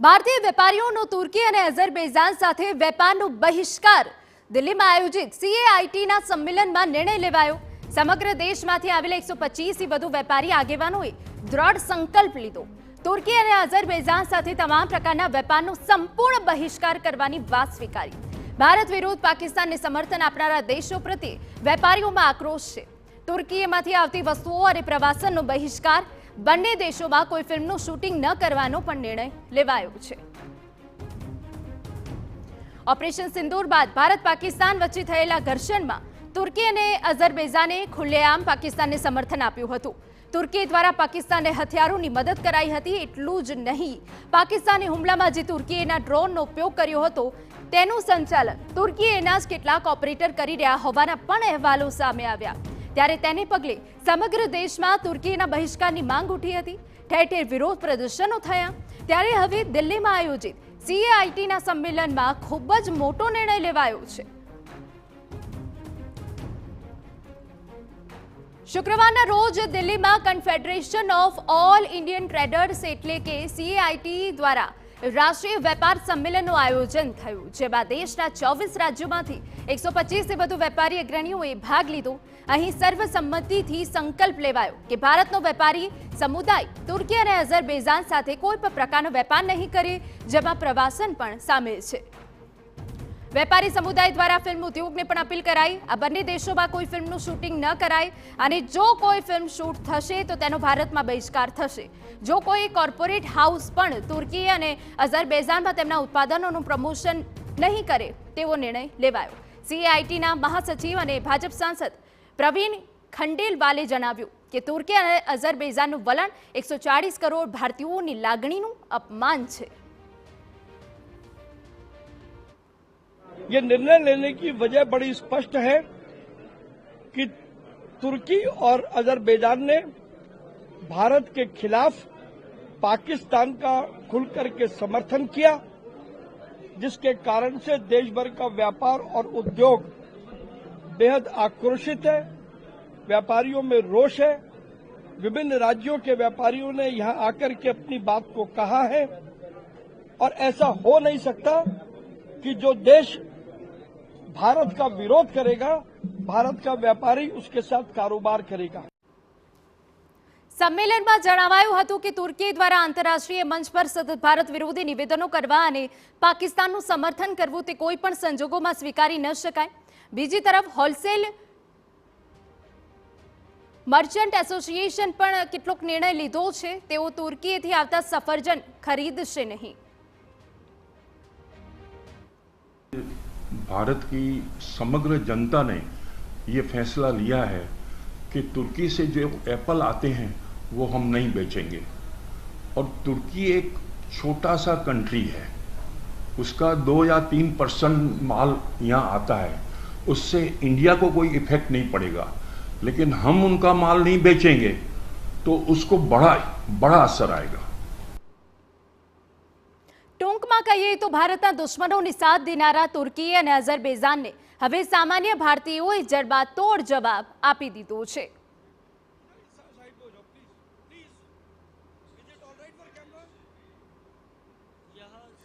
ભારતીય વેપારીઓનો તુર્કી અને અઝરબૈજાન સાથે વેપારનો બહિષ્કાર દિલ્હીમાં આયોજિત CAITના સંમેલનમાં નિર્ણય લેવાયો। સમગ્ર દેશમાંથી આવેલા 125 થી વધુ વેપારી આગેવાનોએ દ્રઢ સંકલ્પ લીધો। તુર્કી અને અઝરબૈજાન સાથે તમામ પ્રકારના વેપારનો સંપૂર્ણ બહિષ્કાર કરવાની વાત સ્વીકારી। ભારત વિરુદ્ધ પાકિસ્તાનને સમર્થન આપનારા દેશો પ્રત્યે વેપારીઓમાં આક્રોશ છે। તુર્કીમાંથી આવતી વસ્તુઓ અને પ્રવાસનનો બહિષ્કાર, બંને દેશોમાં કોઈ ફિલ્મનું શૂટિંગ ન કરવાનો પણ નિર્ણય લેવાયો છે। ઓપરેશન સિંદૂર બાદ ભારત પાકિસ્તાન વચ્ચે થયેલા ઘર્ષણમાં તુર્કી અને અઝરબૈજાને ખુલ્લેઆમ પાકિસ્તાનને સમર્થન આપ્યું હતું। તુર્કી દ્વારા પાકિસ્તાનને હથિયારોની મદદ કરાઈ હતી। એટલું જ નહીં, પાકિસ્તાની હુમલામાં જે તુર્કીએના ડ્રોનનો ઉપયોગ કર્યો હતો તેનું સંચાલન તુર્કીએના જ કેટલાક ઓપરેટર કરી રહ્યા હોવાના પણ અહેવાલો સામે આવ્યા। ત્યારે તેને પગલે સમગ્ર દેશમાં તુર્કીના બહિષ્કારની માંગ ઉઠી હતી। ઠેર ઠેર વિરોધ પ્રદર્શનો થયા। ત્યારે હવે દિલ્હીમાં આયોજિત CAITના સંમેલનમાં ખૂબ જ મોટો નિર્ણય લેવાયો છે। શુક્રવારના રોજ દિલ્હીમાં confederation of all Indian traders એટલે કે CAIT દ્વારા રાષ્ટ્રીય વેપાર સંમેલનનું આયોજન થયું, જેમાં દેશના 24 રાજ્યોમાંથી 125 થી વધુ વેપારી અગ્રણીઓએ ભાગ લીધો। અહીં સર્વસંમતિથી સંકલ્પ લેવાયો કે ભારતનો વેપારી સમુદાય તુર્કી અને અઝરબૈજાન સાથે કોઈ પણ પ્રકારનો વેપાર નહીં કરે, જેમાં પ્રવાસન પણ સામેલ છે। વેપારી સમુદાય દ્વારા ફિલ્મ ઉદ્યોગને પણ અપીલ કરાઈ। આ બંને દેશોમાં કોઈ ફિલ્મનું શૂટિંગ ન કરાય અને જો કોઈ ફિલ્મ શૂટ થશે તો તેનો ભારતમાં બહિષ્કાર થશે। જો કોઈ કોર્પોરેટ હાઉસ પણ તુર્કી અને અઝરબૈજાનમાં તેમના ઉત્પાદનોનું પ્રમોશન નહીં કરે તેવો નિર્ણય લેવાયો। CAITના મહાસચિવ અને ભાજપ સાંસદ પ્રવીણ ખંડેલવાલે જણાવ્યું કે તુર્કી અને અઝરબૈજાનનું વલણ 140 કરોડ ભારતીયોની લાગણીનું અપમાન છે। ये निर्णय लेने की वजह बड़ी स्पष्ट है कि तुर्की और अजरबैजान ने भारत के खिलाफ पाकिस्तान का खुलकर के समर्थन किया, जिसके कारण से देश भर का व्यापार और उद्योग बेहद आक्रोशित है। व्यापारियों में रोष है। विभिन्न राज्यों के व्यापारियों ने यहां आकर के अपनी बात को कहा है और ऐसा हो नहीं सकता कि जो देश भारत का विरोध करेगा, भारत का व्यापारी उसके साथ कारोबार करेगा। સંમેલનમાં જણાવાયું હતું કે તુર્કી દ્વારા આંતરરાષ્ટ્રીય મંચ પર સતત ભારત વિરોધી નિવેદનો કરવા અને પાકિસ્તાનનું સમર્થન કરવું તે કોઈ પણ સંજોગોમાં સ્વીકારી ન શકાય। બીજી તરફ હોલસેલ મર્ચન્ટ એસોસિએશન પણ કેટલોક નિર્ણય લીધો છે। તેઓ તુર્કીએથી આવતા સફરજન ખરીદશે નહીં। भारत की समग्र जनता ने ये फैसला लिया है कि तुर्की से जो एप्पल आते हैं वो हम नहीं बेचेंगे। और तुर्की एक छोटा सा कंट्री है, उसका 2 या 3% माल यहाँ आता है, उससे इंडिया को कोई इफेक्ट नहीं पड़ेगा। लेकिन हम उनका माल नहीं बेचेंगे तो उसको बड़ा असर आएगा। ટૂંકમાં કહીએ તો ભારતના દુશ્મનોની સાથ દેનારા તુર્કી અને અઝરબૈજાનને હવે સામાન્ય ભારતીયોએ જડબાતોડ જવાબ આપી દીધો છે।